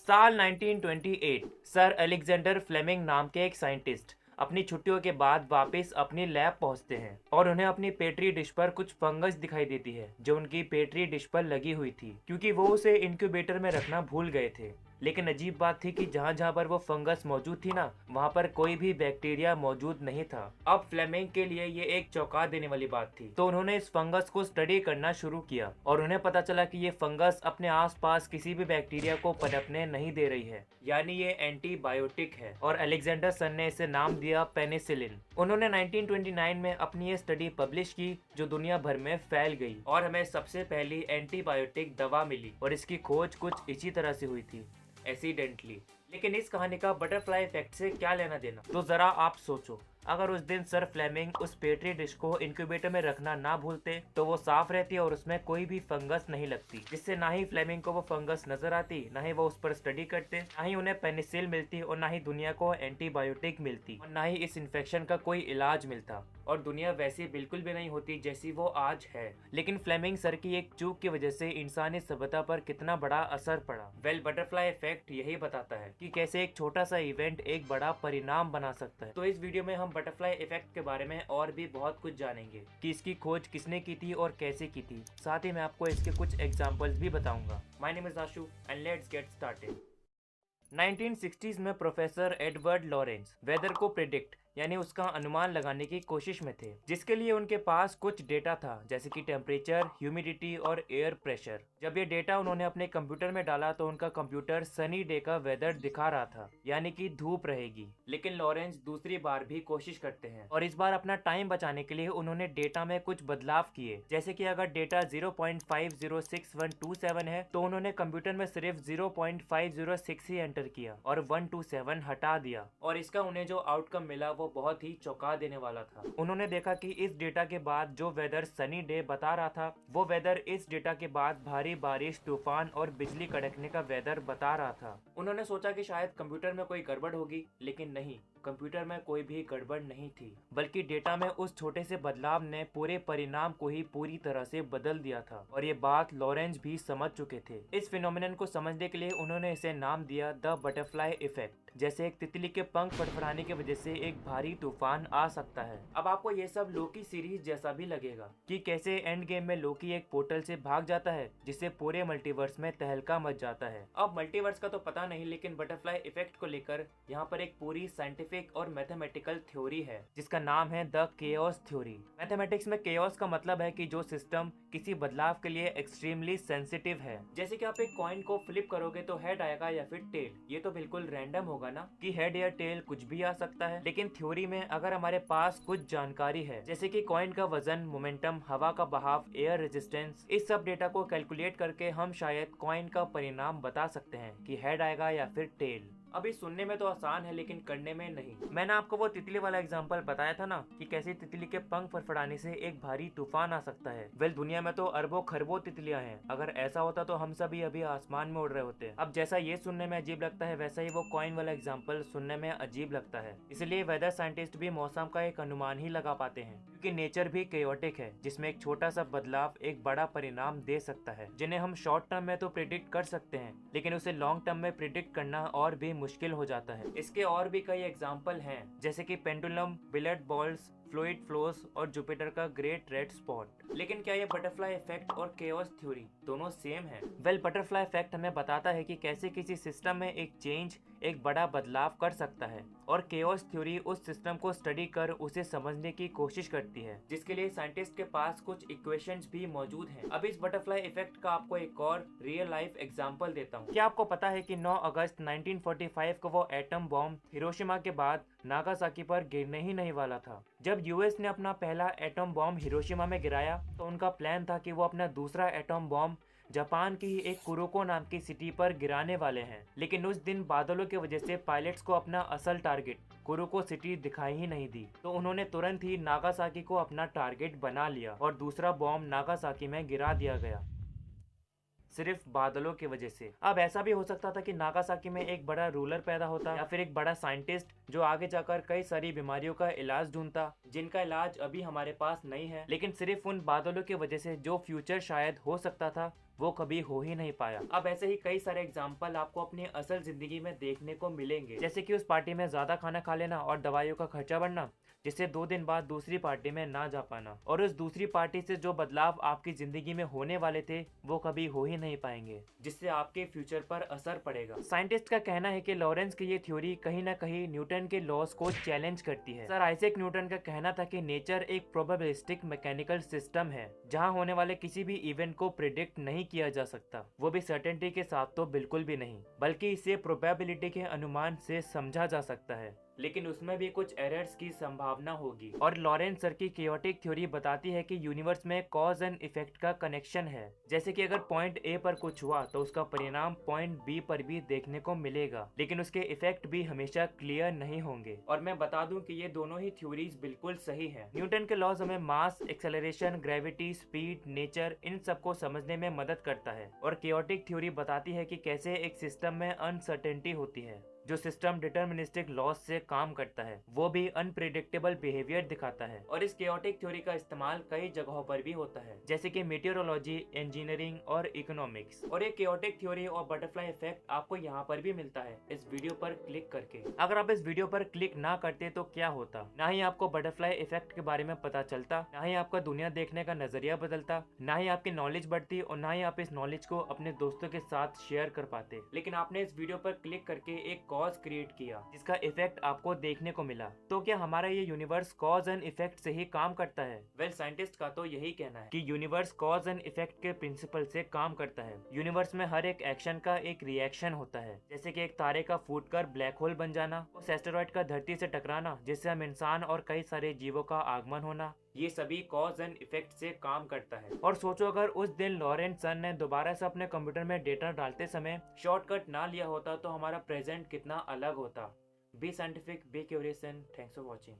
साल 1928 sir Alexander Fleming नाम के एक साइंटिस्ट अपनी छुट्टियों के बाद वापस अपनी लैब पहुंचते हैं और उन्हें अपनी पेट्री डिश पर कुछ फंगस दिखाई देती है जो उनकी पेट्री डिश पर लगी हुई थी, क्योंकि वो उसे इंक्यूबेटर में रखना भूल गए थे। लेकिन अजीब बात थी कि जहाँ जहाँ पर वो फंगस मौजूद थी ना, वहाँ पर कोई भी बैक्टीरिया मौजूद नहीं था। अब फ्लेमिंग के लिए ये एक चौंका देने वाली बात थी, तो उन्होंने इस फंगस को स्टडी करना शुरू किया और उन्हें पता चला कि ये फंगस अपने आसपास किसी भी बैक्टीरिया को पनपने नहीं दे रही है, यानी ये एंटीबायोटिक है। और अलेक्जेंडर सन ने इसे नाम दिया पेनिसिलिन। उन्होंने 1929 में अपनी ये स्टडी पब्लिश की जो दुनिया भर में फैल गई और हमें सबसे पहली एंटीबायोटिक दवा मिली, और इसकी खोज कुछ इसी तरह से हुई थी, एक्सीडेंटली। लेकिन इस कहानी का बटरफ्लाई इफेक्ट से क्या लेना देना, तो जरा आप सोचो, अगर उस दिन सर फ्लेमिंग उस पेट्री डिश को इंक्यूबेटर में रखना ना भूलते तो वो साफ रहती और उसमें कोई भी फंगस नहीं लगती, जिससे ना ही फ्लेमिंग को वो फंगस नजर आती, ना ही वो उस पर स्टडी करते, ना ही उन्हें पेनिसिल मिलती और ना ही दुनिया को एंटीबायोटिक मिलती और ना ही इस इन्फेक्शन का कोई इलाज मिलता, और दुनिया वैसी बिल्कुल भी नहीं होती जैसी वो आज है। लेकिन फ्लेमिंग सर की एक चूक की वजह से इंसानी सभ्यता पर कितना बड़ा असर पड़ा। वेल, बटरफ्लाई इफेक्ट यही बताता है कि कैसे एक छोटा सा इवेंट एक बड़ा परिणाम बना सकता है। तो इस वीडियो में हम बटरफ्लाई इफेक्ट के बारे में और भी बहुत कुछ जानेंगे कि इसकी खोज किसने की थी और कैसे की थी। साथ ही मैं आपको इसके कुछ एग्जांपल्स भी बताऊंगा। My name is Ashu and let's get started. 1960s में प्रोफेसर एडवर्ड लॉरेंस वेदर को प्रिडिक्ट यानी उसका अनुमान लगाने की कोशिश में थे, जिसके लिए उनके पास कुछ डेटा था, जैसे कि टेम्परेचर, ह्यूमिडिटी और एयर प्रेशर। जब ये डेटा उन्होंने अपने कंप्यूटर में डाला तो उनका कंप्यूटर सनी डे का वेदर दिखा रहा था, यानी कि धूप रहेगी। लेकिन लॉरेंस दूसरी बार भी कोशिश करते हैं और इस बार अपना टाइम बचाने के लिए उन्होंने डेटा में कुछ बदलाव किए, जैसे कि अगर डेटा 0.506127 है तो उन्होंने कंप्यूटर में सिर्फ 0.506 ही एंटर किया और 127 हटा दिया, और इसका उन्हें जो आउटकम मिला वो बहुत ही चौंका देने वाला था। उन्होंने देखा कि इस डेटा के बाद जो वेदर सनी डे बता रहा था वो वेदर इस डेटा के बाद भारी बारिश, तूफान और बिजली कड़कने का वेदर बता रहा था। उन्होंने सोचा कि शायद कंप्यूटर में कोई गड़बड़ होगी, लेकिन नहीं, कंप्यूटर में कोई भी गड़बड़ नहीं थी, बल्कि डेटा में उस छोटे से बदलाव ने पूरे परिणाम को ही पूरी तरह से बदल दिया था। और ये बात लॉरेंस भी समझ चुके थे। इस फिनोमिनन को समझने के लिए उन्होंने इसे नाम दिया द बटरफ्लाई इफेक्ट। जैसे एक तितली के पंख फड़फड़ाने की वजह से एक भारी तूफान आ सकता है। अब आपको ये सब लोकी सीरीज जैसा भी लगेगा कि कैसे एंड गेम में लोकी एक पोर्टल से भाग जाता है जिससे पूरे मल्टीवर्स में तहलका मच जाता है। अब मल्टीवर्स का तो पता नहीं, लेकिन बटरफ्लाई इफेक्ट को लेकर यहाँ पर एक पूरी साइंटिफिक और मैथमेटिकल थ्योरी है जिसका नाम है द केओस थ्योरी। मैथमेटिक्स में केओस का मतलब है कि जो सिस्टम किसी बदलाव के लिए एक्सट्रीमली सेंसिटिव है। जैसे कि आप एक कॉइन को फ्लिप करोगे तो हेड आएगा या फिर टेल, ये तो बिल्कुल रैंडम होगा ना कि हेड या टेल कुछ भी आ सकता है। लेकिन थ्योरी में अगर हमारे पास कुछ जानकारी है, जैसे कि कॉइन का वजन, मोमेंटम, हवा का बहाव, एयर रेजिस्टेंस, इस सब डेटा को कैलकुलेट करके हम शायद कॉइन का परिणाम बता सकते हैं कि हेड आएगा या फिर टेल। अभी सुनने में तो आसान है लेकिन करने में नहीं। मैंने आपको वो तितली वाला एग्जांपल बताया था ना कि कैसे तितली के पंख फड़फड़ाने से एक भारी तूफान आ सकता है। वेल, दुनिया में तो अरबों खरबों तितलियां हैं। अगर ऐसा होता तो हम सभी अभी आसमान में उड़ रहे होते। अब जैसा ये सुनने में अजीब लगता है, वैसा ही वो कॉइन वाला एग्जाम्पल सुनने में अजीब लगता है। इसलिए वेदर साइंटिस्ट भी मौसम का एक अनुमान ही लगा पाते हैं, क्योंकि नेचर भी केओटिक है, जिसमें एक छोटा सा बदलाव एक बड़ा परिणाम दे सकता है, जिन्हें हम शॉर्ट टर्म में तो प्रिडिक्ट कर सकते हैं, लेकिन उसे लॉन्ग टर्म में प्रिडिक्ट करना और भी मुश्किल हो जाता है। इसके और भी कई एग्जाम्पल हैं, जैसे कि pendulum, billiard balls, fluid flows और जुपिटर का ग्रेट रेड स्पॉट। लेकिन क्या ये बटरफ्लाई इफेक्ट और केओस थ्योरी दोनों सेम है? वेल, बटरफ्लाई इफेक्ट हमें बताता है कि कैसे किसी सिस्टम में एक चेंज एक बड़ा बदलाव कर सकता है, और केओस थ्योरी उस सिस्टम को स्टडी कर उसे समझने की कोशिश करती है, जिसके लिए साइंटिस्ट के पास कुछ इक्वेशंस भी मौजूद हैं। अब इस बटरफ्लाई इफेक्ट का आपको एक और रियल लाइफ एग्जांपल देता हूँ। क्या आपको पता है कि 9 अगस्त 1945 को वो एटम बॉम्ब हिरोशिमा के बाद नागासाकी पर गिरने ही नहीं वाला था। जब यूएस ने अपना पहला एटम बॉम्ब हिरोशिमा में गिराया तो उनका प्लान था कि वो अपना दूसरा एटम बॉम्ब जापान की ही एक कुरोको नाम की सिटी पर गिराने वाले हैं। लेकिन उस दिन बादलों की वजह से पायलट्स को अपना असल टारगेट कुरोको सिटी दिखाई ही नहीं दी, तो उन्होंने तुरंत ही नागासाकी को अपना टारगेट बना लिया और दूसरा बॉम्ब नागासाकी में गिरा दिया गया, सिर्फ बादलों की वजह से। अब ऐसा भी हो सकता था कि नागासाकी में एक बड़ा रूलर पैदा होता या फिर एक बड़ा साइंटिस्ट जो आगे जाकर कई सारी बीमारियों का इलाज ढूंढता, जिनका इलाज अभी हमारे पास नहीं है, लेकिन सिर्फ उन बादलों की वजह से जो फ्यूचर शायद हो सकता था वो कभी हो ही नहीं पाया। अब ऐसे ही कई सारे एग्जाम्पल आपको अपनी असल जिंदगी में देखने को मिलेंगे, जैसे कि उस पार्टी में ज्यादा खाना खा लेना और दवाइयों का खर्चा बढ़ना, जिससे 2 दिन बाद दूसरी पार्टी में ना जा पाना, और उस दूसरी पार्टी से जो बदलाव आपकी जिंदगी में होने वाले थे वो कभी हो ही नहीं पाएंगे, जिससे आपके फ्यूचर पर असर पड़ेगा। साइंटिस्ट का कहना है कि लॉरेंस की ये थ्योरी कहीं ना कहीं न्यूटन के लॉस को चैलेंज करती है। सर आइजैक न्यूटन का कहना था कि नेचर एक प्रोबेबिलिस्टिक मैकेनिकल सिस्टम है जहां होने वाले किसी भी इवेंट को प्रिडिक्ट नहीं किया जा सकता, वो भी सर्टेनिटी के साथ तो बिल्कुल भी नहीं, बल्कि इसे प्रोबेबिलिटी के अनुमान से समझा जा सकता है, लेकिन उसमें भी कुछ एरर्स की संभावना होगी। और लॉरेंस सर की केओटिक थ्योरी बताती है कि यूनिवर्स में कॉज एंड इफेक्ट का कनेक्शन है, जैसे कि अगर पॉइंट ए पर कुछ हुआ तो उसका परिणाम पॉइंट बी पर भी देखने को मिलेगा, लेकिन उसके इफेक्ट भी हमेशा क्लियर नहीं होंगे। और मैं बता दूं कि ये दोनों ही थ्योरीज बिल्कुल सही है। न्यूटन के लॉज हमें मास, एक्सेलरेशन, ग्रेविटी, स्पीड, नेचर, इन सबको समझने में मदद करता है, और केओटिक थ्योरी बताती है कि कैसे एक सिस्टम में अनसर्टेनिटी होती है। जो सिस्टम डिटर्मिनिस्टिक लॉस से काम करता है वो भी अनप्रिडिक्टेबल बिहेवियर दिखाता है। और इस केओटिक थ्योरी का इस्तेमाल कई जगहों पर भी होता है, जैसे कि मेटेरोलॉजी, इंजीनियरिंग और इकोनॉमिक्स। और ये केओटिक थ्योरी और बटरफ्लाई इफेक्ट आपको यहाँ पर भी मिलता है इस वीडियो पर क्लिक करके। अगर आप इस वीडियो पर क्लिक ना करते तो क्या होता, ना ही आपको बटरफ्लाई इफेक्ट के बारे में पता चलता, ना ही आपका दुनिया देखने का नजरिया बदलता, ना ही आपकी नॉलेज बढ़ती, और ना ही आप इस नॉलेज को अपने दोस्तों के साथ शेयर कर पाते। लेकिन आपने इस वीडियो पर क्लिक करके एक कॉज क्रिएट किया जिसका इफेक्ट आपको देखने को मिला। तो क्या हमारा ये यूनिवर्स कॉज एंड इफेक्ट से ही काम करता है? वेल, साइंटिस्ट का तो यही कहना है कि यूनिवर्स कॉज एंड इफेक्ट के प्रिंसिपल से काम करता है। यूनिवर्स में हर एक एक्शन का एक रिएक्शन होता है, जैसे कि एक तारे का फूटकर ब्लैक होल बन जाना, उस एस्टेरॉइड का धरती से टकराना जिससे हम इंसान और कई सारे जीवों का आगमन होना, ये सभी कॉज एंड इफेक्ट से काम करता है। और सोचो अगर उस दिन लॉरेंस सन ने दोबारा से अपने कंप्यूटर में डेटा डालते समय शॉर्टकट ना लिया होता तो हमारा प्रेजेंट कितना अलग होता। B scientific, be curious and thanks for watching.